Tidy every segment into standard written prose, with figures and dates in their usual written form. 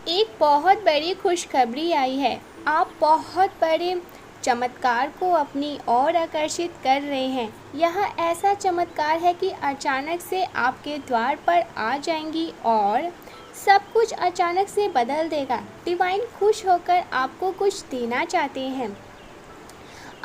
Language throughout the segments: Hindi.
एक बहुत बड़ी खुशखबरी आई है। आप बहुत बड़े चमत्कार को अपनी ओर आकर्षित कर रहे हैं। यह ऐसा चमत्कार है कि अचानक से आपके द्वार पर आ जाएंगी और सब कुछ अचानक से बदल देगा। डिवाइन खुश होकर आपको कुछ देना चाहते हैं।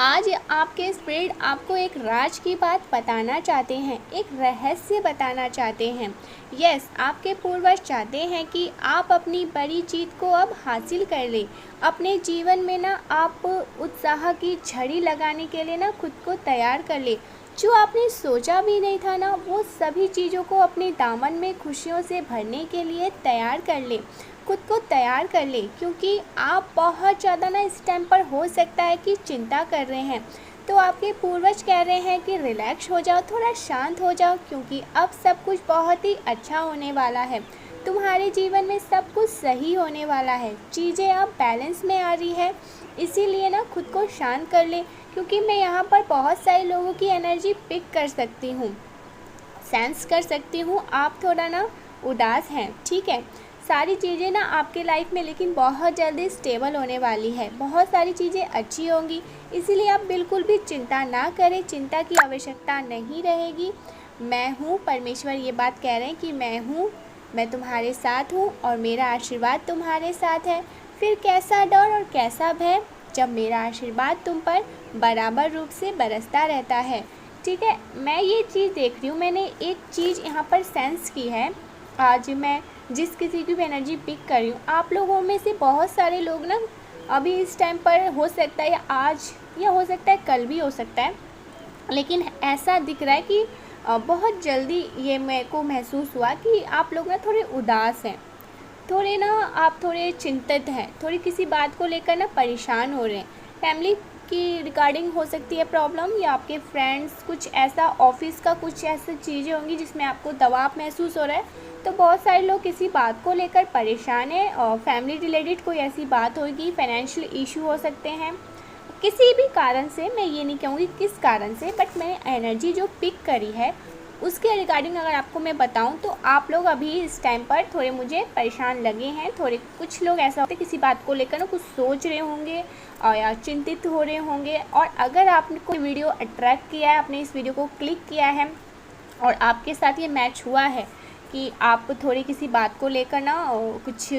आज आपके स्पिरिट आपको एक राज की बात बताना चाहते हैं, एक रहस्य बताना चाहते हैं। यस, आपके पूर्वज चाहते हैं कि आप अपनी बड़ी जीत को अब हासिल कर लें। अपने जीवन में ना आप उत्साह की झड़ी लगाने के लिए ना खुद को तैयार कर ले। जो आपने सोचा भी नहीं था ना, वो सभी चीज़ों को अपने दामन में खुशियों से भरने के लिए तैयार कर ले। खुद को तैयार कर ले, क्योंकि आप बहुत ज़्यादा ना इस टाइम पर हो सकता है कि चिंता कर रहे हैं। तो आपके पूर्वज कह रहे हैं कि रिलैक्स हो जाओ, थोड़ा शांत हो जाओ, क्योंकि अब सब कुछ बहुत ही अच्छा होने वाला है। तुम्हारे जीवन में सब कुछ सही होने वाला है। चीज़ें अब बैलेंस में आ रही है। इसीलिए ना खुद को शांत कर ले, क्योंकि मैं यहाँ पर बहुत सारे लोगों की एनर्जी पिक कर सकती हूँ, सेंस कर सकती हूँ। आप थोड़ा ना उदास हैं, ठीक है। सारी चीज़ें ना आपके लाइफ में लेकिन बहुत जल्दी स्टेबल होने वाली है। बहुत सारी चीज़ें अच्छी होंगी, इसीलिए आप बिल्कुल भी चिंता ना करें। चिंता की आवश्यकता नहीं रहेगी। मैं हूँ, परमेश्वर ये बात कह रहे हैं कि मैं हूँ, मैं तुम्हारे साथ हूँ और मेरा आशीर्वाद तुम्हारे साथ है। फिर कैसा डर और कैसा भय, जब मेरा आशीर्वाद तुम पर बराबर रूप से बरसता रहता है, ठीक है। मैं ये चीज़ देख रही हूँ, मैंने एक चीज़ यहाँ पर सेंस की है। आज मैं जिस किसी की भी एनर्जी पिक कर रही हूँ, आप लोगों में से बहुत सारे लोग ना अभी इस टाइम पर, हो सकता है या आज या हो सकता है कल भी हो सकता है, लेकिन ऐसा दिख रहा है कि बहुत जल्दी ये मेरे को महसूस हुआ कि आप लोग ना थोड़े उदास हैं, थोड़े ना आप थोड़े चिंतित हैं, थोड़ी किसी बात को लेकर ना परेशान हो रहे हैं। फैमिली की रिगार्डिंग हो सकती है प्रॉब्लम, या आपके फ्रेंड्स, कुछ ऐसा ऑफिस का कुछ ऐसी चीज़ें होंगी जिसमें आपको दबाव महसूस हो रहा है। तो बहुत सारे लोग किसी बात को लेकर परेशान हैं, और फैमिली रिलेटेड कोई ऐसी बात होगी, फाइनेंशियल इशू हो सकते हैं, किसी भी कारण से। मैं ये नहीं कहूँगी किस कारण से, बट मैंने एनर्जी जो पिक करी है उसके रिगार्डिंग अगर आपको मैं बताऊं, तो आप लोग अभी इस टाइम पर थोड़े मुझे परेशान लगे हैं। थोड़े कुछ लोग ऐसा होते हैं किसी बात को लेकर ना कुछ सोच रहे होंगे और या चिंतित हो रहे होंगे। और अगर आपने कोई वीडियो अट्रैक्ट किया है, आपने इस वीडियो को क्लिक किया है और आपके साथ ये मैच हुआ है कि आप थोड़ी किसी बात को लेकर ना कुछ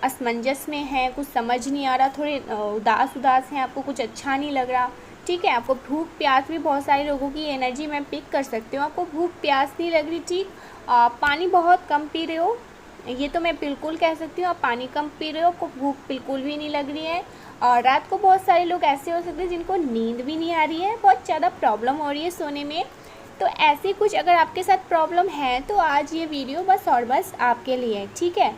असमंजस में हैं, कुछ समझ नहीं आ रहा, थोड़े उदास हैं, आपको कुछ अच्छा नहीं लग रहा, ठीक है। आपको भूख प्यास भी, बहुत सारे लोगों की एनर्जी मैं पिक कर सकती हूँ। आपको भूख प्यास नहीं लग रही, ठीक। पानी बहुत कम पी रहे हो, ये तो मैं बिल्कुल कह सकती हूँ। आप पानी कम पी रहे हो, आपको भूख बिल्कुल भी नहीं लग रही है। और रात को बहुत सारे लोग ऐसे हो सकते हैं जिनको नींद भी नहीं आ रही है, बहुत ज़्यादा प्रॉब्लम हो रही है सोने में। तो ऐसे कुछ अगर आपके साथ प्रॉब्लम है तो आज ये वीडियो बस और बस आपके लिए है, ठीक है।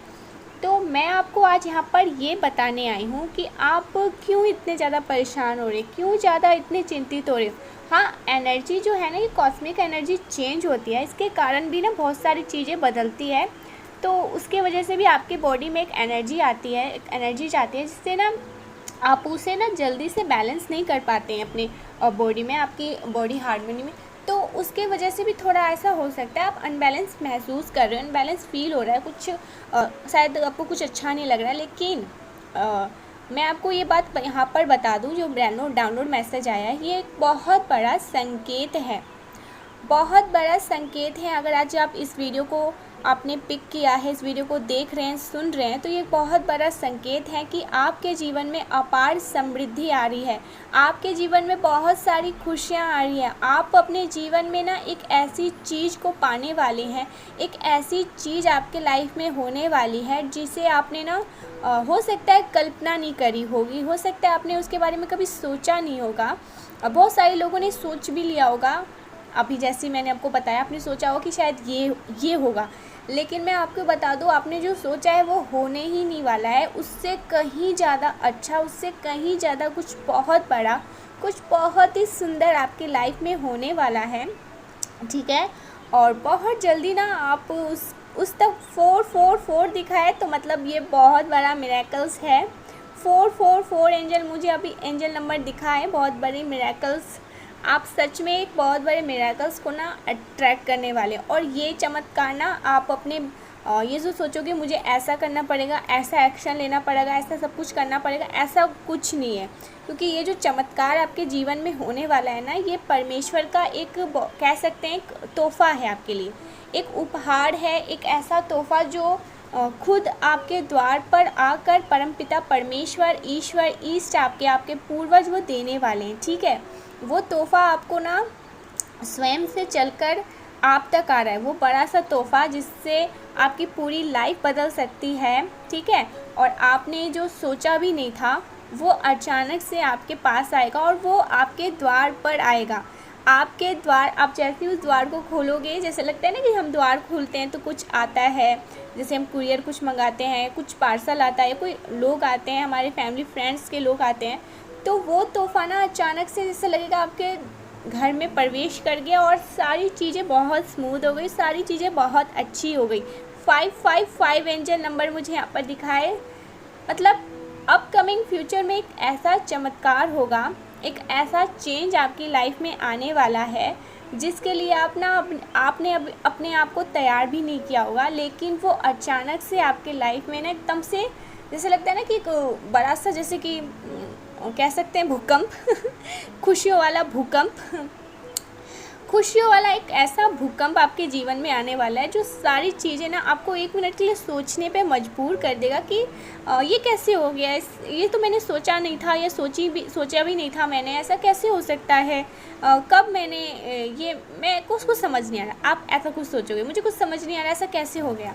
तो मैं आपको आज यहाँ पर ये बताने आई हूँ कि आप क्यों इतने ज़्यादा परेशान हो रहे, क्यों ज़्यादा इतने चिंतित हो रहे हो। हाँ, एनर्जी जो है ना, ये कॉस्मिक एनर्जी चेंज होती है, इसके कारण भी ना बहुत सारी चीज़ें बदलती है। तो उसके वजह से भी आपके बॉडी में एक एनर्जी आती है, एक एनर्जी जाती है, जिससे ना आप उसे ना जल्दी से बैलेंस नहीं कर पाते हैं अपने बॉडी में, आपकी बॉडी हार्मोनी में। तो उसके वजह से भी थोड़ा ऐसा हो सकता है, आप अनबैलेंस महसूस कर रहे हो, अनबैलेंस फील हो रहा है, कुछ शायद आपको कुछ अच्छा नहीं लग रहा है। लेकिन मैं आपको ये बात यहाँ पर बता दूँ, जो डाउनलोड मैसेज आया है, ये एक बहुत बड़ा संकेत है, बहुत बड़ा संकेत है। अगर आज आप इस वीडियो को आपने पिक किया है, इस वीडियो को देख रहे हैं, सुन रहे हैं, तो ये बहुत बड़ा संकेत है कि आपके जीवन में अपार समृद्धि आ रही है, आपके जीवन में बहुत सारी खुशियाँ आ रही हैं। आप अपने जीवन में ना एक ऐसी चीज़ को पाने वाले हैं, एक ऐसी चीज़ आपके लाइफ में होने वाली है जिसे आपने ना हो सकता है कल्पना नहीं करी होगी, हो सकता है आपने उसके बारे में कभी सोचा नहीं होगा। बहुत सारे लोगों ने सोच भी लिया होगा, अभी जैसे मैंने आपको बताया, आपने सोचा हो कि शायद ये होगा, लेकिन मैं आपको बता दूं, आपने जो सोचा है वो होने ही नहीं वाला है। उससे कहीं ज़्यादा अच्छा, उससे कहीं ज़्यादा कुछ बहुत बड़ा, कुछ बहुत ही सुंदर आपकी लाइफ में होने वाला है, ठीक है। और बहुत जल्दी ना आप उस तक 444 दिखा है, तो मतलब ये बहुत बड़ा मिरेकल्स है। 444 एंजल, मुझे अभी एंजल नंबर दिखा है, बहुत बड़ी मिरेकल्स। आप सच में एक बहुत बड़े मिरेकल्स को ना अट्रैक्ट करने वाले हैं। और ये चमत्कार ना आप अपने ये जो सोचोगे मुझे ऐसा करना पड़ेगा, ऐसा एक्शन लेना पड़ेगा, ऐसा सब कुछ करना पड़ेगा, ऐसा कुछ नहीं है। क्योंकि ये जो चमत्कार आपके जीवन में होने वाला है ना, ये परमेश्वर का एक कह सकते हैं एक तोहफ़ा है आपके लिए, एक उपहार है, एक ऐसा तोहफ़ा जो खुद आपके द्वार पर आकर परमपिता परमेश्वर, ईश्वर, ईष्ट आपके पूर्वज वो देने वाले हैं। ठीक है, वो तोहफ़ा आपको ना स्वयं से चलकर आप तक आ रहा है, वो बड़ा सा तोहफ़ा जिससे आपकी पूरी लाइफ बदल सकती है। ठीक है, और आपने जो सोचा भी नहीं था वो अचानक से आपके पास आएगा और वो आपके द्वार पर आएगा। आपके द्वार, आप जैसे उस द्वार को खोलोगे, जैसे लगता है ना कि हम द्वार खोलते हैं तो कुछ आता है, जैसे हम कुरियर कुछ मंगाते हैं, कुछ पार्सल आता है, कोई लोग आते हैं, हमारे फैमिली फ्रेंड्स के लोग आते हैं, तो वो तोहफ़ा ना अचानक से जैसे लगेगा आपके घर में प्रवेश कर गया और सारी चीज़ें बहुत स्मूथ हो गई, सारी चीज़ें बहुत अच्छी हो गई। 555 एंजल नंबर मुझे यहाँ पर दिखाए, मतलब अपकमिंग फ्यूचर में एक ऐसा चमत्कार होगा, एक ऐसा चेंज आपकी लाइफ में आने वाला है जिसके लिए आपने अपने आप को तैयार भी नहीं किया होगा, लेकिन वो अचानक से आपके लाइफ में ना एकदम से जैसे लगता है ना कि एक बड़ा सा, जैसे कि कह सकते हैं भूकंप खुशियों वाला भूकंप, खुशियों वाला एक ऐसा भूकंप आपके जीवन में आने वाला है जो सारी चीज़ें ना आपको 1 मिनट के लिए सोचने पे मजबूर कर देगा कि ये कैसे हो गया, ये तो मैंने सोचा नहीं था, या सोचा भी नहीं था मैंने, ऐसा कैसे हो सकता है, कब मैंने मैं कुछ समझ नहीं आ रहा। आप ऐसा कुछ सोचोगे, मुझे कुछ समझ नहीं आ रहा, ऐसा कैसे हो गया।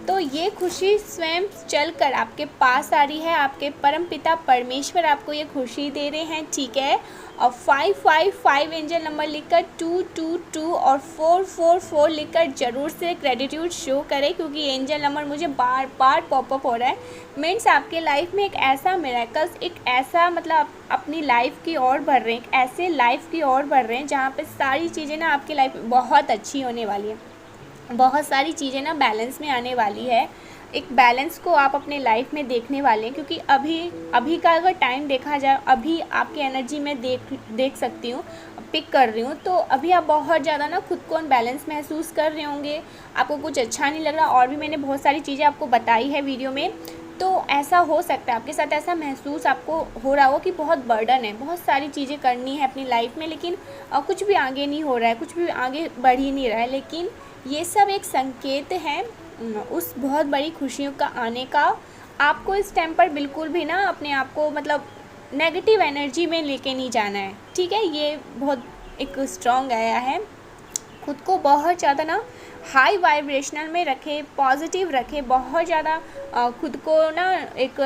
तो ये खुशी स्वयं चलकर आपके पास आ रही है, आपके परमपिता परमेश्वर आपको ये खुशी दे रहे हैं। ठीक है, और 555 एंजल नंबर लिखकर 222 और 444 लिखकर ज़रूर से ग्रेटिट्यूड शो करें, क्योंकि एंजल नंबर मुझे बार बार पॉपअप हो रहा है। मीन्स आपके लाइफ में एक ऐसा मिरेकल्स, एक ऐसा मतलब आप अपनी लाइफ की ओर बढ़ रहे हैं, एक ऐसे लाइफ की ओर बढ़ रहे हैं जहाँ पे सारी चीज़ें ना आपकी लाइफ में बहुत अच्छी होने वाली है, बहुत सारी चीज़ें ना बैलेंस में आने वाली है। एक बैलेंस को आप अपने लाइफ में देखने वाले हैं, क्योंकि अभी का अगर टाइम देखा जाए, अभी आपकी एनर्जी में देख सकती हूँ, पिक कर रही हूँ, तो अभी आप बहुत ज़्यादा ना खुद को अनबैलेंस महसूस कर रहे होंगे, आपको कुछ अच्छा नहीं लग रहा। और भी मैंने बहुत सारी चीज़ें आपको बताई है वीडियो में, तो ऐसा हो सकता है आपके साथ, ऐसा महसूस आपको हो रहा हो कि बहुत बर्डन है, बहुत सारी चीज़ें करनी है अपनी लाइफ में, लेकिन कुछ भी आगे नहीं हो रहा है, कुछ भी आगे बढ़ ही नहीं रहा है। लेकिन ये सब एक संकेत है उस बहुत बड़ी खुशियों का आने का। आपको इस टाइम पर बिल्कुल भी ना अपने आप को मतलब नेगेटिव एनर्जी में लेके नहीं जाना है। ठीक है, ये बहुत एक स्ट्रॉन्ग आया है। खुद को बहुत ज़्यादा ना हाई वाइब्रेशनल में रखें, पॉजिटिव रखें, बहुत ज़्यादा खुद को ना एक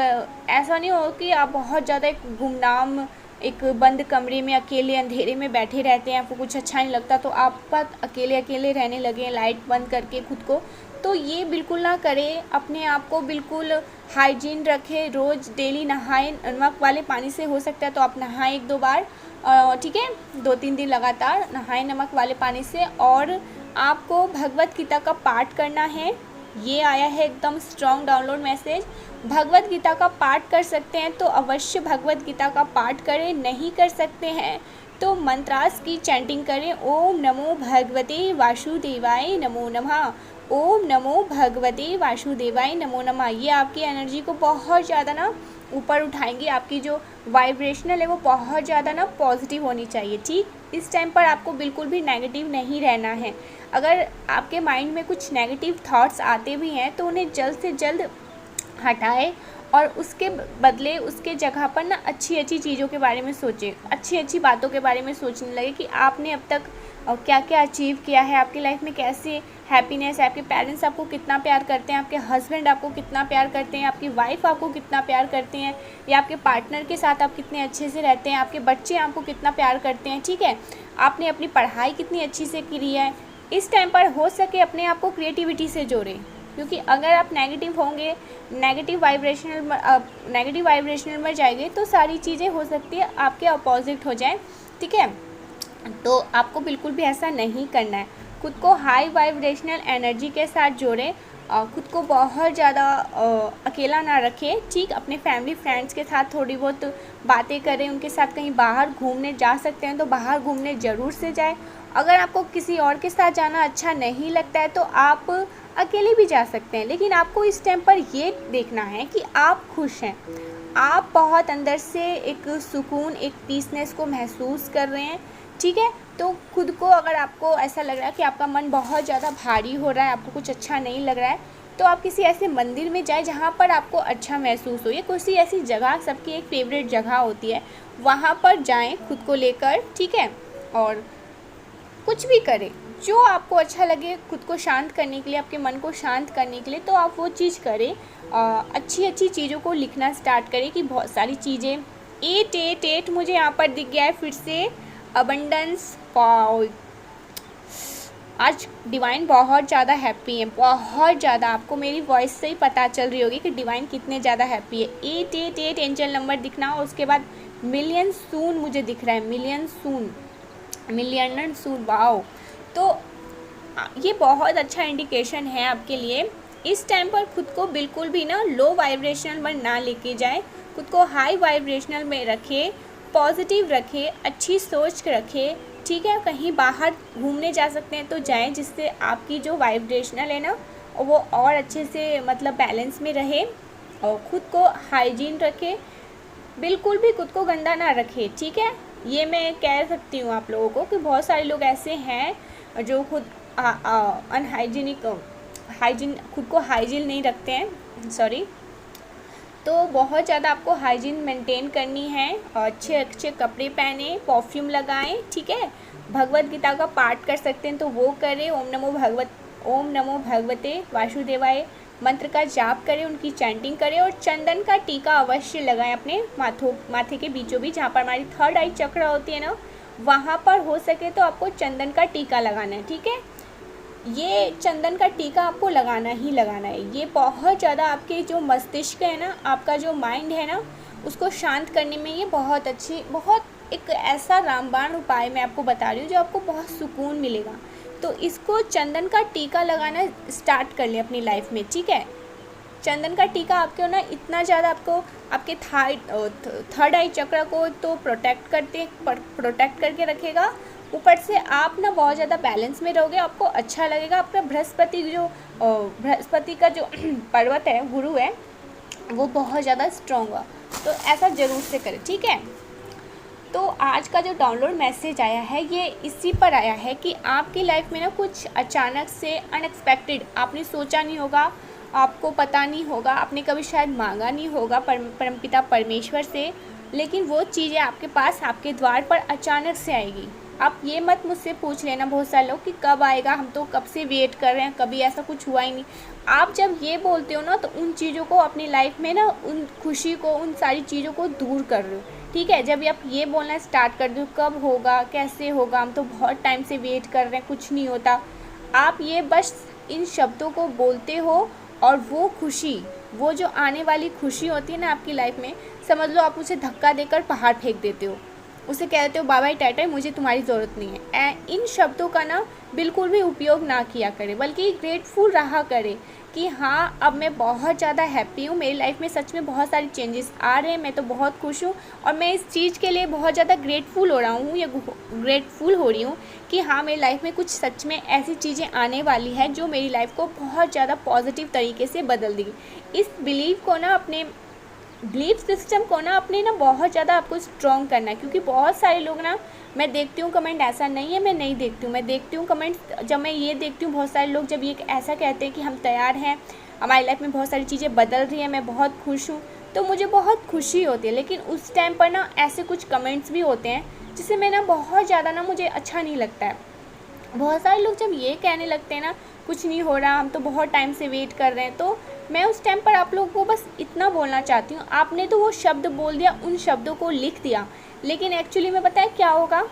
ऐसा नहीं हो कि आप बहुत ज़्यादा एक गुमनाम एक बंद कमरे में अकेले अंधेरे में बैठे रहते हैं, आपको कुछ अच्छा नहीं लगता तो आप अकेले अकेले रहने लगे लाइट बंद करके खुद को। तो ये बिल्कुल ना करें, अपने आप को बिल्कुल हाइजीन रखें, रोज़ डेली नहाएं, नमक वाले पानी से हो सकता है तो आप नहाएं 1-2 बार, ठीक है, 2-3 दिन लगातार नहाएं नमक वाले पानी से। और आपको भगवत गीता का पाठ करना है, ये आया है एकदम strong download message. Bhagavad Gita का पाठ कर सकते हैं तो अवश्य भगवत गीता का पाठ करें, नहीं कर सकते हैं तो मंत्रास की चैंटिंग करें। ओम नमो भगवते वासुदेवाय नमो नमः, ओम नमो भगवते वासुदेवाय नमो नमः। ये आपकी एनर्जी को बहुत ज़्यादा ना ऊपर उठाएंगी, आपकी जो वाइब्रेशनल है वो बहुत ज़्यादा ना पॉजिटिव होनी चाहिए। ठीक, इस टाइम पर आपको बिल्कुल भी नेगेटिव नहीं रहना है। अगर आपके माइंड में कुछ नेगेटिव थॉट्स आते भी हैं तो उन्हें जल्द से जल्द हटाएं और उसके बदले उसके जगह पर ना अच्छी अच्छी चीज़ों के बारे में सोचें, अच्छी अच्छी बातों के बारे में सोचने लगे कि आपने अब तक क्या क्या अचीव किया है, आपकी लाइफ में कैसे हैप्पीनेस है, आपके पेरेंट्स आपको कितना प्यार करते हैं, आपके हस्बैंड आपको कितना प्यार करते हैं, आपकी वाइफ आपको कितना प्यार करते हैं, या आपके पार्टनर के साथ आप कितने अच्छे से रहते हैं, आपके बच्चे आपको कितना प्यार करते हैं। ठीक है, आपने अपनी पढ़ाई कितनी अच्छी से की है। इस टाइम पर हो सके अपने आप को क्रिएटिविटी से जोड़ें, क्योंकि अगर आप नेगेटिव होंगे, नेगेटिव वाइब्रेशनल में जाएंगे तो सारी चीज़ें हो सकती है आपके अपोजिट हो जाएं। ठीक है, तो आपको बिल्कुल भी ऐसा नहीं करना है। खुद को हाई वाइब्रेशनल एनर्जी के साथ जोड़ें खुद को बहुत ज़्यादा अकेला ना रखें, ठीक। अपने फैमिली फ्रेंड्स के साथ थोड़ी बहुत बातें करें, उनके साथ कहीं बाहर घूमने जा सकते हैं तो बाहर घूमने ज़रूर से जाएं। अगर आपको किसी और के साथ जाना अच्छा नहीं लगता है तो आप अकेले भी जा सकते हैं, लेकिन आपको इस टाइम पर ये देखना है कि आप खुश हैं, आप बहुत अंदर से एक सुकून, एक पीसनेस को महसूस कर रहे हैं, ठीक है। तो खुद को, अगर आपको ऐसा लग रहा है कि आपका मन बहुत ज़्यादा भारी हो रहा है, आपको कुछ अच्छा नहीं लग रहा है, तो आप किसी ऐसे मंदिर में जाएं जहाँ पर आपको अच्छा महसूस हो, या किसी ऐसी जगह, सबकी एक फेवरेट जगह होती है, वहाँ पर जाएं खुद को लेकर, ठीक है। और कुछ भी करें जो आपको अच्छा लगे, खुद को शांत करने के लिए, आपके मन को शांत करने के लिए, तो आप वो चीज़ करें। अच्छी अच्छी चीज़ों को लिखना स्टार्ट करें कि बहुत सारी चीज़ें, 888 मुझे यहाँ पर दिख गया है फिर से, अबंडेंस। आज डिवाइन बहुत ज़्यादा हैप्पी है, बहुत ज़्यादा। आपको मेरी वॉइस से ही पता चल रही होगी कि डिवाइन कितने ज़्यादा हैप्पी है। 888 एंजल नंबर दिखना, और उसके बाद मिलियन सून मुझे दिख रहा है, मिलियन सून, मिलियन सून, वाओ। तो ये बहुत अच्छा इंडिकेशन है आपके लिए। इस टाइम पर खुद को बिल्कुल भी ना लो वाइब्रेशनल में ना लेके जाए, खुद को हाई वाइब्रेशनल में रखें, पॉजिटिव रखें, अच्छी सोच रखें, ठीक है। कहीं बाहर घूमने जा सकते हैं तो जाएं, जिससे आपकी जो वाइब्रेशनल है ना वो और अच्छे से मतलब बैलेंस में रहे। और ख़ुद को हाइजीन रखें, बिल्कुल भी खुद को गंदा ना रखें, ठीक है। ये मैं कह सकती हूँ आप लोगों को कि बहुत सारे लोग ऐसे हैं जो खुद अनहाइजीनिक, खुद को हाइजीन नहीं रखते हैं, सॉरी। तो बहुत ज़्यादा आपको हाइजीन मेंटेन करनी है, और अच्छे अच्छे कपड़े पहने, परफ्यूम लगाएं, ठीक है। भगवत गीता का पाठ कर सकते हैं तो वो करें, ओम नमो भगवते वासुदेवाय मंत्र का जाप करें, उनकी चैंटिंग करें, और चंदन का टीका अवश्य लगाएं अपने माथे के बीचों बीच, जहाँ पर हमारी थर्ड आई चक्र होती है ना, वहाँ पर हो सके तो आपको चंदन का टीका लगाना है, ठीक है। ये चंदन का टीका आपको लगाना ही लगाना है। ये बहुत ज़्यादा आपके जो मस्तिष्क है ना, आपका जो माइंड है ना, उसको शांत करने में ये बहुत अच्छी, बहुत एक ऐसा रामबाण उपाय मैं आपको बता रही हूँ जो आपको बहुत सुकून मिलेगा। तो इसको चंदन का टीका लगाना स्टार्ट कर लें अपनी लाइफ में, ठीक है। चंदन का टीका आपके ना इतना ज़्यादा आपको आपके थर्ड आई चक्र को तो प्रोटेक्ट करके रखेगा, ऊपर से आप ना बहुत ज़्यादा बैलेंस में रहोगे, आपको अच्छा लगेगा। आपका बृहस्पति का जो पर्वत है, गुरु है, वो बहुत ज़्यादा स्ट्रॉन्ग हुआ। तो ऐसा ज़रूर से करें, ठीक है। तो आज का जो डाउनलोड मैसेज आया है ये इसी पर आया है कि आपकी लाइफ में ना कुछ अचानक से अनएक्सपेक्टेड, आपने सोचा नहीं होगा, आपको पता नहीं होगा, आपने कभी शायद मांगा नहीं होगा परमपिता परमेश्वर से, लेकिन वो चीज़ें आपके पास, आपके द्वार पर अचानक से आएगी। आप ये मत मुझसे पूछ लेना बहुत सारे लोग कि कब आएगा, हम तो कब से वेट कर रहे हैं, कभी ऐसा कुछ हुआ ही नहीं। आप जब ये बोलते हो ना तो उन चीज़ों को अपनी लाइफ में ना, उन खुशी को, उन सारी चीज़ों को दूर कर रहे हो, ठीक है। जब आप ये बोलना स्टार्ट कर दो कब होगा, कैसे होगा, हम तो बहुत टाइम से वेट कर रहे हैं, कुछ नहीं होता, आप ये बस इन शब्दों को बोलते हो, और वो खुशी, वो जो आने वाली खुशी होती है ना आपकी लाइफ में, समझ लो आप उसे धक्का देकर पहाड़ फेंक देते हो, उसे कहते हो बाबा टाटा, मुझे तुम्हारी ज़रूरत नहीं है। इन शब्दों का ना बिल्कुल भी उपयोग ना किया करें, बल्कि ग्रेटफुल रहा करें कि हाँ अब मैं बहुत ज़्यादा हैप्पी हूँ, मेरी लाइफ में सच में बहुत सारी चेंजेस आ रहे हैं, मैं तो बहुत खुश हूँ, और मैं इस चीज़ के लिए बहुत ज़्यादा ग्रेटफुल हो रहा हूँ, या ग्रेटफुल हो रही हूँ कि हाँ मेरी लाइफ में कुछ सच में ऐसी चीज़ें आने वाली है जो मेरी लाइफ को बहुत ज़्यादा पॉजिटिव तरीके से बदल देगी। इस बिलीव को ना, अपने बिलीफ सिस्टम को ना अपने ना बहुत ज़्यादा आपको स्ट्रॉन्ग करना है, क्योंकि बहुत सारे लोग ना, मैं देखती हूँ कमेंट, ऐसा नहीं है मैं नहीं देखती हूँ, मैं देखती हूँ कमेंट। जब मैं ये देखती हूँ बहुत सारे लोग जब ये ऐसा कहते हैं कि हम तैयार हैं, हमारी लाइफ में बहुत सारी चीज़ें बदल रही हैं, मैं बहुत खुश हूँ, तो मुझे बहुत खुशी होती है। लेकिन उस टाइम पर ना ऐसे कुछ कमेंट्स भी होते हैं जिससे मैं ना बहुत ज़्यादा ना, मुझे अच्छा नहीं लगता है। बहुत सारे लोग जब ये कहने लगते हैं ना कुछ नहीं हो रहा, हम तो बहुत टाइम से वेट कर रहे हैं, तो मैं उस टाइम पर आप लोगों को बस इतना बोलना चाहती हूँ, आपने तो वो शब्द बोल दिया, उन शब्दों को लिख दिया, लेकिन एक्चुअली में पता है क्या होगा,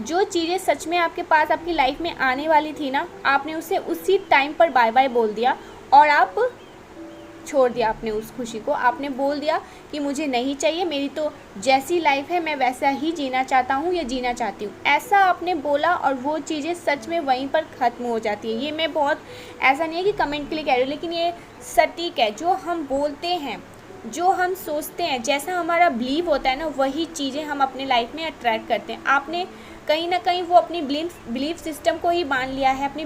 जो चीज़ें सच में आपके पास आपकी लाइफ में आने वाली थी ना, आपने उसे उसी टाइम पर बाय बाय बोल दिया, और आप छोड़ दिया आपने उस खुशी को, आपने बोल दिया कि मुझे नहीं चाहिए, मेरी तो जैसी लाइफ है मैं वैसा ही जीना चाहता हूँ या जीना चाहती हूँ, ऐसा आपने बोला और वो चीज़ें सच में वहीं पर ख़त्म हो जाती है। ये मैं बहुत, ऐसा नहीं है कि कमेंट के लिए कह रही हूँ, लेकिन ये सटीक है। जो हम बोलते हैं, जो हम सोचते हैं, जैसा हमारा बिलीव होता है ना, वही चीज़ें हम अपने लाइफ में अट्रैक्ट करते हैं। आपने कहीं ना कहीं वो अपनी बिलीफ सिस्टम को ही मान लिया है, अपने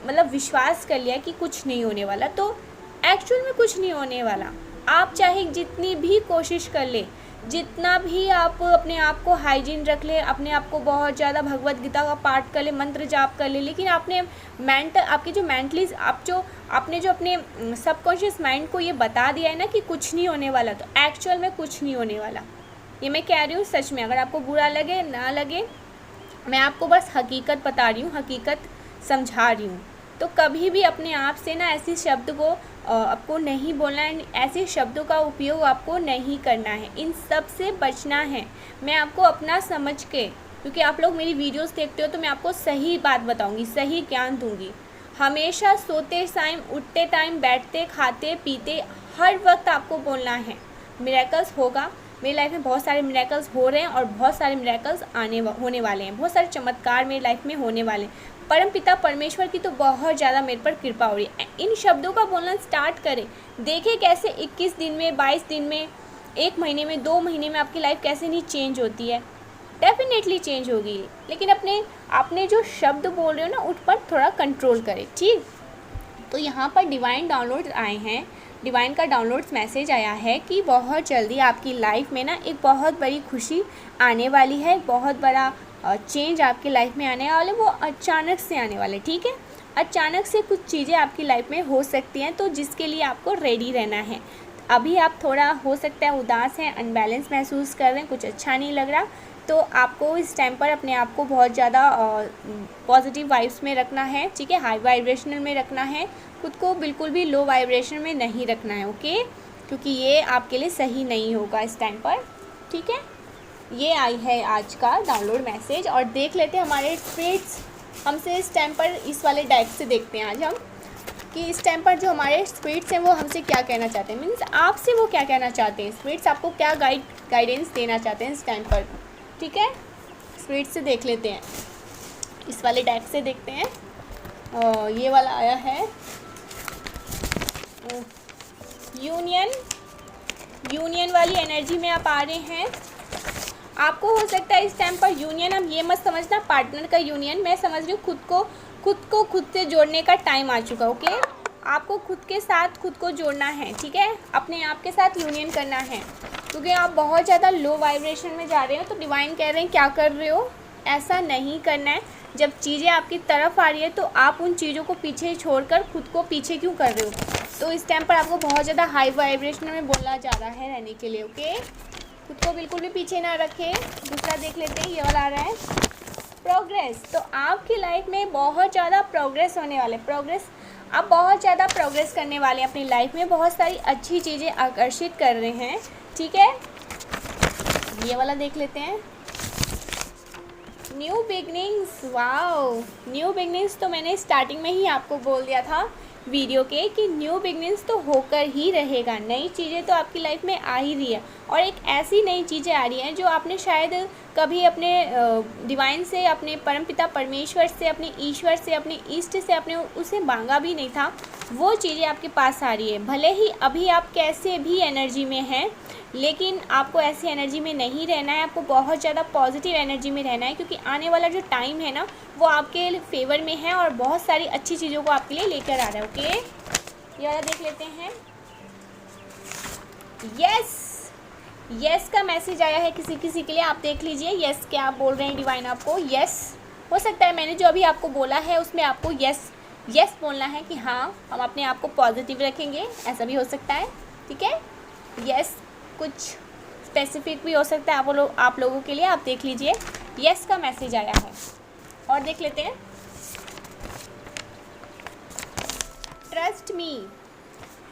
मतलब विश्वास कर लिया है कि कुछ नहीं होने वाला, तो एक्चुअल में कुछ नहीं होने वाला। आप चाहे जितनी भी कोशिश कर ले, जितना भी आप अपने आप को हाइजीन रख ले, अपने आप को बहुत ज़्यादा भगवत गीता का पाठ कर ले, मंत्र जाप कर ले, लेकिन आपने आपके जो मेंटली आपने जो अपने सबकॉन्शियस माइंड को ये बता दिया है ना कि कुछ नहीं होने वाला, तो एक्चुअल में कुछ नहीं होने वाला। ये मैं कह रही हूँ सच में। अगर आपको बुरा लगे ना लगे, मैं आपको बस हकीकत बता रही हूँ, हकीकत समझा रही हूँ। तो कभी भी अपने आप से ना ऐसे शब्द को आपको नहीं बोलना है, ऐसे शब्दों का उपयोग आपको नहीं करना है, इन सब से बचना है। मैं आपको अपना समझ के, क्योंकि आप लोग मेरी वीडियोस देखते हो, तो मैं आपको सही बात बताऊंगी, सही ज्ञान दूंगी। हमेशा सोते टाइम, उठते टाइम, बैठते, खाते पीते, हर वक्त आपको बोलना है मिरेकल्स होगा। मेरी लाइफ में बहुत सारे मिरेकल्स हो रहे हैं और बहुत सारे मिरेकल्स होने वाले हैं, बहुत सारे चमत्कार मेरी लाइफ में होने वाले हैं। परमपिता परमेश्वर की तो बहुत ज़्यादा मेरे पर कृपा हो रही है। इन शब्दों का बोलना स्टार्ट करें, देखें कैसे 21 दिन में, 22 दिन में, 1 महीने में, 2 महीने में आपकी लाइफ कैसे नहीं चेंज होती है। डेफिनेटली चेंज होगी, लेकिन आपने जो शब्द बोल रहे हो ना, उस पर थोड़ा कंट्रोल करें, ठीक। तो यहाँ पर डिवाइन डाउनलोड्स आए हैं, डिवाइन का डाउनलोड्स मैसेज आया है कि बहुत जल्दी आपकी लाइफ में ना एक बहुत बड़ी खुशी आने वाली है, बहुत बड़ा चेंज आपकी लाइफ में आने वाले, वो अचानक से आने वाले, ठीक है। अचानक से कुछ चीज़ें आपकी लाइफ में हो सकती हैं, तो जिसके लिए आपको रेडी रहना है। अभी आप थोड़ा हो सकता है उदास हैं, अनबैलेंस महसूस कर रहे हैं, कुछ अच्छा नहीं लग रहा, तो आपको इस टाइम पर अपने आप को बहुत ज़्यादा पॉजिटिव वाइब्स में रखना है, ठीक है, हाई वाइब्रेशनल में रखना है, खुद को बिल्कुल भी लो वाइब्रेशन में नहीं रखना है, ओके, क्योंकि ये आपके लिए सही नहीं होगा इस टाइम पर, ठीक है। ये आई है आज का डाउनलोड मैसेज, और देख लेते हैं हमारे स्पिरिट्स हमसे इस टाइम पर, इस वाले डेक से देखते हैं आज हम कि इस टाइम पर जो हमारे स्पिरिट्स हैं वो हमसे क्या कहना चाहते हैं, मीन्स आपसे वो क्या कहना चाहते हैं, स्पिरिट्स आपको क्या गाइडेंस देना चाहते हैं इस टाइम पर, ठीक है। स्पिरिट से देख लेते हैं, इस वाले डेक से देखते हैं। ये वाला आया है यूनियन वाली एनर्जी में आप आ रहे हैं। आपको हो सकता है इस टाइम पर यूनियन, हम ये मत समझना पार्टनर का यूनियन, मैं समझ रही हूँ खुद से जोड़ने का टाइम आ चुका, ओके। आपको खुद के साथ खुद को जोड़ना है, ठीक है, अपने आप के साथ यूनियन करना है, क्योंकि आप बहुत ज़्यादा लो वाइब्रेशन में जा रहे हो। तो डिवाइन कह रहे हैं क्या कर रहे हो, ऐसा नहीं करना है। जब चीज़ें आपकी तरफ आ रही है तो आप उन चीज़ों को पीछे छोड़कर खुद को पीछे क्यों कर रहे हो। तो इस टाइम पर आपको बहुत ज़्यादा हाई वाइब्रेशन में बोला जा रहा है रहने के लिए, ओके। खुद को बिल्कुल भी पीछे ना रखें। दूसरा देख लेते हैं, ये वाला आ रहा है प्रोग्रेस। तो आपकी लाइफ में बहुत ज़्यादा प्रोग्रेस होने वाले, आप बहुत ज़्यादा प्रोग्रेस करने वाले हैं अपनी लाइफ में, बहुत सारी अच्छी चीज़ें आकर्षित कर रहे हैं, ठीक है। ये वाला देख लेते हैं, new beginnings. Wow, new beginnings तो मैंने स्टार्टिंग में ही आपको बोल दिया था वीडियो के कि न्यू बिगनिंग्स तो होकर ही रहेगा। नई चीज़ें तो आपकी लाइफ में आ ही रही है, और एक ऐसी नई चीज़ें आ रही हैं जो आपने शायद कभी अपने डिवाइन से, अपने परमपिता परमेश्वर से, अपने ईश्वर से, अपने ईष्ट से अपने उसे मांगा भी नहीं था, वो चीज़ें आपके पास आ रही है। भले ही अभी आप कैसे भी एनर्जी में हैं, लेकिन आपको ऐसी एनर्जी में नहीं रहना है, आपको बहुत ज़्यादा पॉजिटिव एनर्जी में रहना है, क्योंकि आने वाला जो टाइम है ना वो आपके फेवर में है और बहुत सारी अच्छी चीज़ों को आपके लिए लेकर आ रहा है, ओके। ये वाला देख लेते हैं, यस का मैसेज आया है किसी के लिए, आप देख लीजिए। यस क्या आप बोल रहे हैं डिवाइन आपको, यस। हो सकता है मैंने जो अभी आपको बोला है उसमें आपको यस बोलना है कि हाँ हम अपने आप को पॉजिटिव रखेंगे, ऐसा भी हो सकता है, ठीक है। यस कुछ स्पेसिफिक भी हो सकता है आप लोगों के लिए, आप देख लीजिए। यस का मैसेज आया है, और देख लेते हैं, ट्रस्ट मी।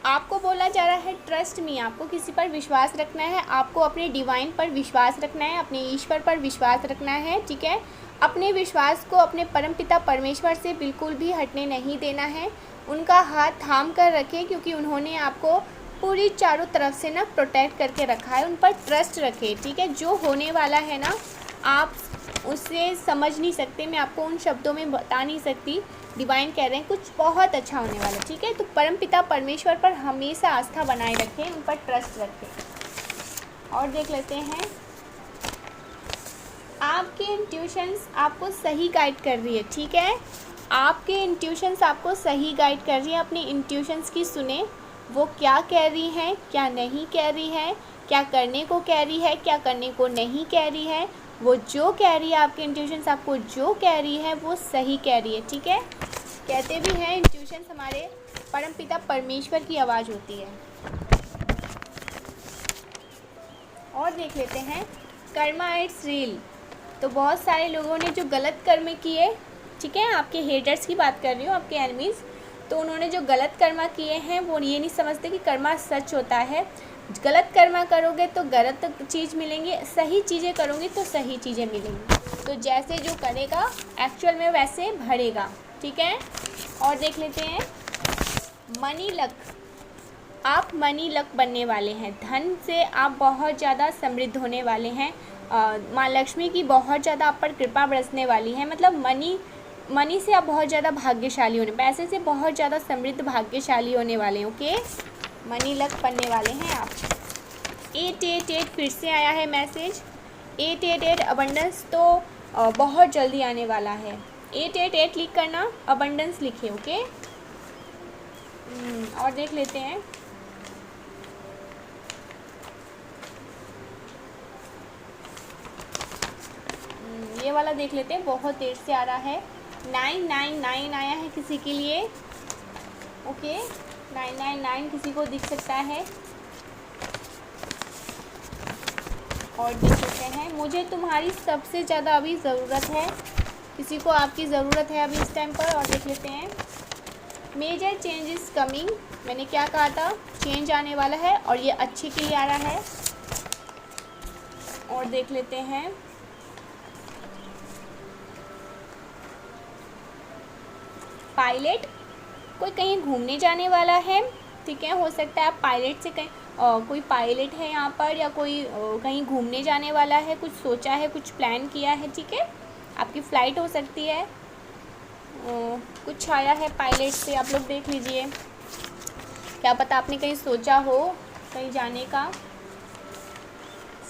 आपको बोला जा रहा है ट्रस्ट मी, आपको किसी पर विश्वास रखना है, आपको अपने डिवाइन पर विश्वास रखना है, अपने ईश्वर पर विश्वास रखना है, ठीक है। अपने विश्वास को अपने परमपिता परमेश्वर से बिल्कुल भी हटने नहीं देना है। उनका हाथ थाम कर रखें, क्योंकि उन्होंने आपको पूरी चारों तरफ से ना प्रोटेक्ट करके रखा है। उन पर ट्रस्ट रखें, ठीक है। जो होने वाला है ना, आप उसे समझ नहीं सकते, मैं आपको उन शब्दों में बता नहीं सकती। डिवाइन कह रहे हैं कुछ बहुत अच्छा होने वाला, ठीक है। तो परमपिता परमेश्वर पर हमेशा आस्था बनाए रखें, उन पर ट्रस्ट रखें। और देख लेते हैं, आपके इंट्यूशंस आपको सही गाइड कर रही है, ठीक है। आपके इंट्यूशंस आपको सही गाइड कर रही है। अपनी इंट्यूशंस की सुने, वो क्या कह रही हैं, क्या नहीं कह रही है, क्या करने को कह रही है, क्या करने को नहीं कह रही है। वो जो कह रही है, आपके इंट्यूशंस आपको जो कह रही है वो सही कह रही है, ठीक है। कहते भी हैं इंट्यूशंस हमारे परमपिता परमेश्वर की आवाज़ होती है। और देख लेते हैं, कर्मा इट्स रील। तो बहुत सारे लोगों ने जो गलत कर्म किए, ठीक है, आपके हेटर्स की बात कर रही हूँ, आपके एनिमीज़, तो उन्होंने जो गलत कर्मा किए हैं वो ये नहीं समझते कि कर्मा सच होता है। गलत कर्मा करोगे तो गलत चीज़ मिलेंगी, सही चीज़ें करोगे तो सही चीज़ें मिलेंगी। तो जैसे जो करेगा एक्चुअल में वैसे भरेगा, ठीक है। और देख लेते हैं, मनी लक। आप मनी लक बनने वाले हैं, धन से आप बहुत ज़्यादा समृद्ध होने वाले हैं। माँ लक्ष्मी की बहुत ज़्यादा आप पर कृपा बरसने वाली है। मतलब मनी से आप बहुत ज़्यादा भाग्यशाली होने, पैसे से बहुत ज़्यादा समृद्ध भाग्यशाली होने वाले हैं, ओके। मनी लक बनने वाले हैं आप। 888 फिर से आया है मैसेज, 888 अबंडेंस तो बहुत जल्दी आने वाला है। 888 लिख करना, अबंडेंस लिखे, ओके। और देख लेते हैं, ये वाला देख लेते हैं, बहुत देर से आ रहा है। 999 आया है किसी के लिए, ओके। 999 किसी को दिख सकता है। और देख लेते हैं, मुझे तुम्हारी सबसे ज़्यादा अभी ज़रूरत है। किसी को आपकी ज़रूरत है अभी इस टाइम पर। और देख लेते हैं, मेजर चेंज इज़ कमिंग। मैंने क्या कहा था, चेंज आने वाला है और ये अच्छे के लिए आ रहा है। और देख लेते हैं, पायलट, कोई कहीं घूमने जाने वाला है, ठीक है। हो सकता है आप पायलट से कहीं कोई पायलट है यहाँ पर, या कोई कहीं घूमने जाने वाला है, कुछ सोचा है, कुछ प्लान किया है, ठीक है। आपकी फ़्लाइट हो सकती है। कुछ आया है पायलट से, आप लोग देख लीजिए, क्या पता आपने कहीं सोचा हो कहीं जाने का।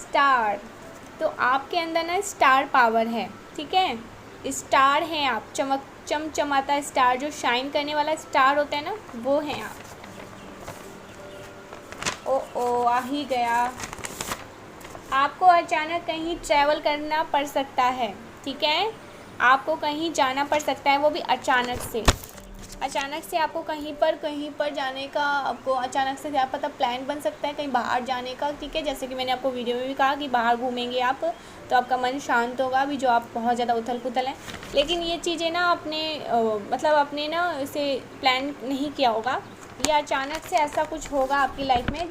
स्टार, तो आपके अंदर ना स्टार पावर है, ठीक है। स्टार हैं आप, चमचमाता स्टार, जो शाइन करने वाला स्टार होता है ना, वो हैं आप। ओ आ ही गया। आपको अचानक कहीं ट्रैवल करना पड़ सकता है, ठीक है। आपको कहीं जाना पड़ सकता है, वो भी अचानक से आपको कहीं पर जाने का, आपको अचानक से क्या पता प्लान बन सकता है कहीं बाहर जाने का, ठीक है। जैसे कि मैंने आपको वीडियो में भी कहा कि बाहर घूमेंगे आप तो आपका मन शांत होगा, अभी जो आप बहुत ज़्यादा उथल पुथल हैं। लेकिन ये चीज़ें ना आपने ना इसे प्लान नहीं किया होगा, ये अचानक से ऐसा कुछ होगा आपकी लाइफ में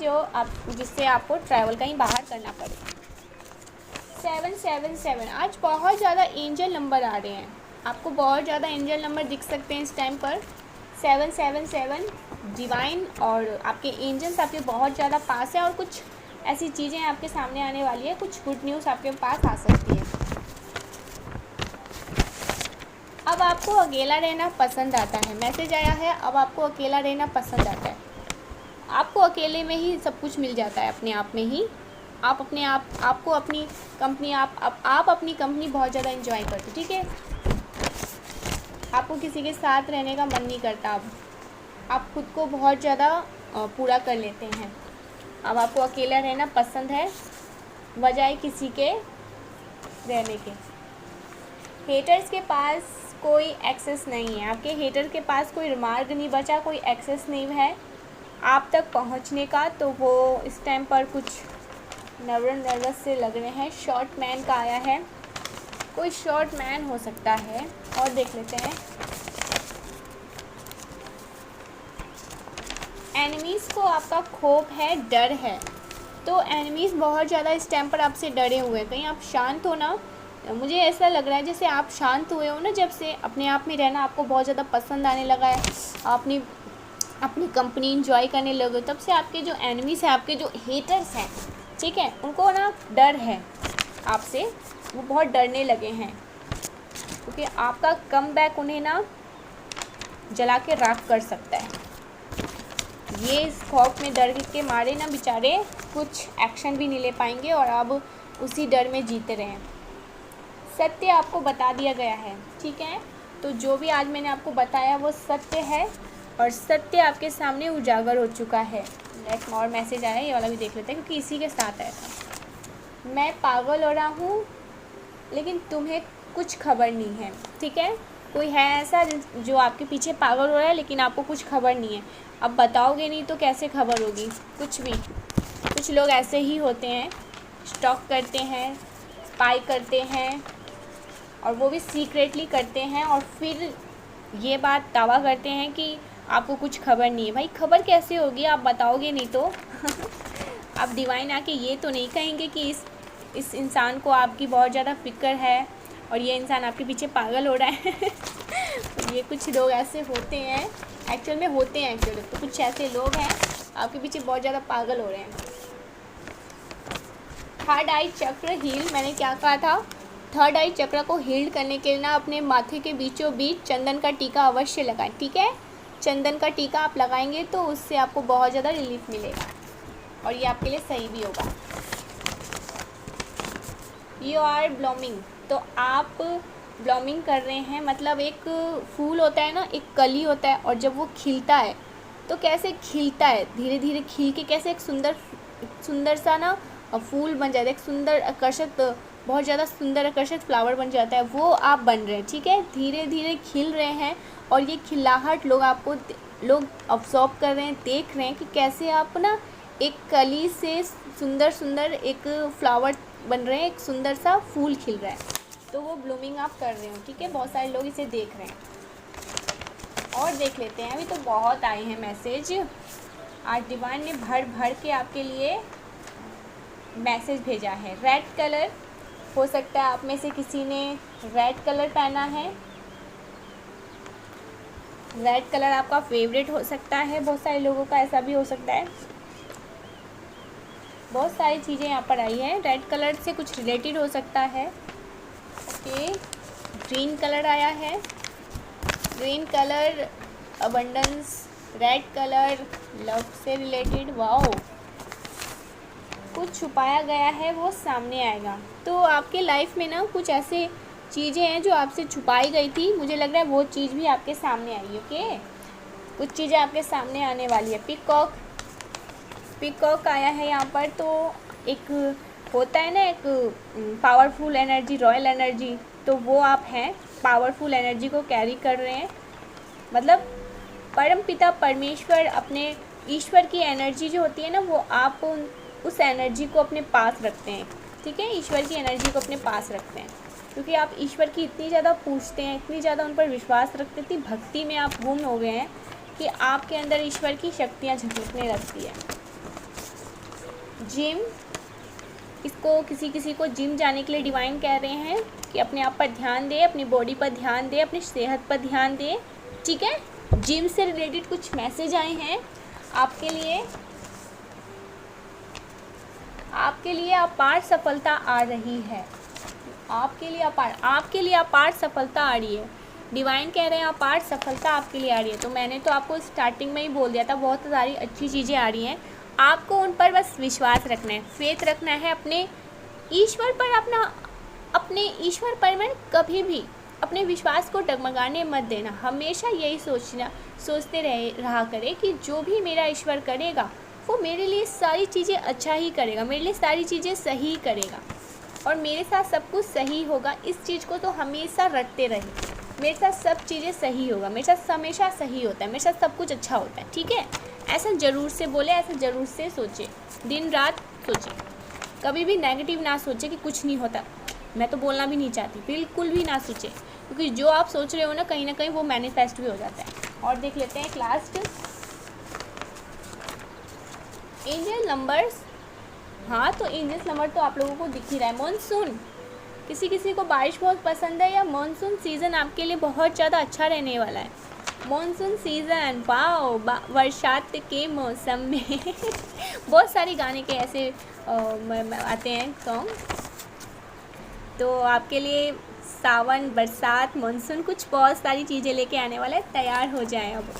जिससे आपको ट्रैवल कहीं बाहर करना पड़े। 777, आज बहुत ज़्यादा एंजल नंबर आ रहे हैं, आपको बहुत ज़्यादा एंजल नंबर दिख सकते हैं इस टाइम पर। 777 डिवाइन, और आपके एंजल्स आपके बहुत ज़्यादा पास है, और कुछ ऐसी चीज़ें आपके सामने आने वाली है, कुछ गुड न्यूज़ आपके पास आ सकती है। अब आपको अकेला रहना पसंद आता है, मैसेज आया है, अब आपको अकेला रहना पसंद आता है। आपको अकेले में ही सब कुछ मिल जाता है, अपने आप में ही। आप अपने आपको अपनी कंपनी आप अपनी कंपनी बहुत ज़्यादा एंजॉय करते, ठीक है। आपको किसी के साथ रहने का मन नहीं करता, अब आप खुद को बहुत ज़्यादा पूरा कर लेते हैं। अब आपको अकेला रहना पसंद है बजाय किसी के रहने के। हेटर्स के पास कोई एक्सेस नहीं है, आपके हेटर के पास कोई मार्ग नहीं बचा, कोई एक्सेस नहीं है आप तक पहुंचने का। तो वो इस टाइम पर कुछ नर्वस से लग रहे हैं। शॉर्ट मैन का आया है, कोई शॉर्ट मैन हो सकता है। और देख लेते हैं, एनिमीज़ को आपका खौफ है, डर है। तो एनिमीज़ बहुत ज़्यादा इस टाइम पर आपसे डरे हुए हैं। कहीं आप शांत हो ना मुझे ऐसा लग रहा है जैसे आप शांत हुए हो ना, जब से अपने आप में रहना आपको बहुत ज़्यादा पसंद आने लगा है, आपने अपनी कंपनी इंजॉय करने लगे, तब से आपके जो एनिमीज़ हैं, आपके जो हेटर्स हैं, ठीक है, उनको ना डर है आपसे, वो बहुत डरने लगे हैं, क्योंकि आपका कमबैक उन्हें ना जला के राख कर सकता है। ये इस खौफ में, डर के मारे ना बेचारे कुछ एक्शन भी नहीं ले पाएंगे और अब उसी डर में जीते रहें। सत्य आपको बता दिया गया है, ठीक है। तो जो भी आज मैंने आपको बताया वो सत्य है और सत्य आपके सामने उजागर हो चुका है। नेक्स्ट और मैसेज आया, ये वाला भी देख लेते हैं क्योंकि इसी के साथ आया था। मैं पागल हो रहा हूँ लेकिन तुम्हें कुछ खबर नहीं है, ठीक है। कोई है ऐसा जो आपके पीछे पागल हो रहा है लेकिन आपको कुछ खबर नहीं है। अब बताओगे नहीं तो कैसे खबर होगी कुछ भी। कुछ लोग ऐसे ही होते हैं, स्टॉक करते हैं, स्पाई करते हैं और वो भी सीक्रेटली करते हैं और फिर ये बात दावा करते हैं कि आपको कुछ खबर नहीं है। भाई खबर कैसे होगी, आप बताओगे नहीं तो आप डिवाइन आके ये तो नहीं कहेंगे कि इस इंसान को आपकी बहुत ज़्यादा फिक्र है और ये इंसान आपके पीछे पागल हो रहा है। ये कुछ लोग ऐसे होते हैं, एक्चुअल में होते हैं एक्चुअली, तो कुछ ऐसे लोग हैं आपके पीछे बहुत ज़्यादा पागल हो रहे हैं। थर्ड आई चक्र हील, मैंने क्या कहा था, थर्ड आई चक्र को हील करने के लिए ना अपने माथे के बीचों बीच चंदन का टीका अवश्य लगाएं, ठीक है। चंदन का टीका आप लगाएंगे तो उससे आपको बहुत ज़्यादा रिलीफ मिलेगा और ये आपके लिए सही भी होगा। यू आर ब्लूमिंग, तो आप ब्लूमिंग कर रहे हैं, मतलब एक फूल होता है ना, एक कली होता है और जब वो खिलता है तो कैसे खिलता है, धीरे धीरे खिल के कैसे एक सुंदर सा ना फूल बन जाता है, एक सुंदर आकर्षक, बहुत ज़्यादा सुंदर आकर्षक फ्लावर बन जाता है, वो आप बन रहे हैं, ठीक है। धीरे धीरे खिल रहे हैं और ये खिलाहट लोग ऑब्जर्व कर रहे हैं, देख रहे हैं कि कैसे आप ना एक कली से सुंदर एक फ्लावर बन रहे हैं, एक सुंदर सा फूल खिल रहा है, तो वो ब्लूमिंग आप कर रहे हो, ठीक है। बहुत सारे लोग इसे देख रहे हैं और देख लेते हैं, अभी तो बहुत आए हैं मैसेज। आज डिवाइन ने भर के आपके लिए मैसेज भेजा है। रेड कलर, हो सकता है आप में से किसी ने रेड कलर पहना है, रेड कलर आपका फेवरेट हो सकता है, बहुत सारे लोगों का ऐसा भी हो सकता है। बहुत सारी चीज़ें यहाँ पर आई हैं, रेड कलर से कुछ रिलेटेड हो सकता है। ओके, ग्रीन कलर आया है, green colour abundance, red colour love से रिलेटेड। वाओ, कुछ छुपाया गया है वो सामने आएगा। तो आपके लाइफ में ना कुछ ऐसे चीज़ें हैं जो आपसे छुपाई गई थी, मुझे लग रहा है वो चीज़ भी आपके सामने आई। ओके, कुछ चीज़ें आपके सामने आने वाली है। पीकॉक आया है यहाँ पर, तो एक होता है ना एक पावरफुल एनर्जी, रॉयल एनर्जी, तो वो आप हैं, पावरफुल एनर्जी को कैरी कर रहे हैं, मतलब परमपिता परमेश्वर, अपने ईश्वर की एनर्जी जो होती है ना, वो आप उस एनर्जी को अपने पास रखते हैं, ठीक है। ईश्वर की एनर्जी को अपने पास रखते हैं क्योंकि आप ईश्वर की इतनी ज़्यादा पूजते हैं, इतनी ज़्यादा उन पर विश्वास रखते, इतनी भक्ति में आप गुम हो गए हैं कि आपके अंदर ईश्वर की शक्तियाँ झलकने लगती है। जिम, इसको किसी को जिम जाने के लिए डिवाइन कह रहे हैं कि अपने आप पर ध्यान दें, अपनी बॉडी पर ध्यान दें, अपनी सेहत पर ध्यान दें, ठीक है। जिम से रिलेटेड कुछ मैसेज आए हैं आपके लिए अपार सफलता आ रही है, आपके लिए अपार सफलता आ रही है। डिवाइन कह रहे हैं अपार सफलता आपके लिए आ रही है। तो मैंने तो आपको स्टार्टिंग में ही बोल दिया था, बहुत सारी अच्छी चीज़ें आ रही हैं, आपको उन पर बस विश्वास रखना है, फेथ रखना है अपने ईश्वर पर। अपने ईश्वर पर में कभी भी अपने विश्वास को डगमगाने मत देना। हमेशा यही सोचते रहा करें कि जो भी मेरा ईश्वर करेगा वो मेरे लिए सारी चीज़ें अच्छा ही करेगा, मेरे लिए सारी चीज़ें सही करेगा और मेरे साथ सब कुछ सही होगा। इस चीज़ को तो हमेशा रटते रहे, मेरे साथ सब चीज़ें सही होगा, मेरे साथ हमेशा सही होता है, मेरे साथ सब कुछ अच्छा होता है, ठीक है। ऐसा ज़रूर से बोले, ऐसा ज़रूर से सोचे, दिन रात सोचे, कभी भी नेगेटिव ना सोचे कि कुछ नहीं होता। मैं तो बोलना भी नहीं चाहती, बिल्कुल भी ना सोचे, क्योंकि जो आप सोच रहे हो ना कहीं वो मैनिफेस्ट भी हो जाता है। और देख लेते हैं एक लास्ट एंजल नंबर्स। हाँ, तो एंजल्स नंबर तो आप लोगों को दिख ही रहा है। मॉनसून किसी किसी को बारिश बहुत पसंद है, या मॉनसून सीज़न आपके लिए बहुत ज़्यादा अच्छा रहने वाला है। मॉनसून सीज़न, वाओ, बरसात के मौसम में बहुत सारे गाने के ऐसे आते हैं सॉन्ग। तो आपके लिए सावन, बरसात, मॉनसून, कुछ बहुत सारी चीज़ें लेके आने वाला है, तैयार हो जाएं अब।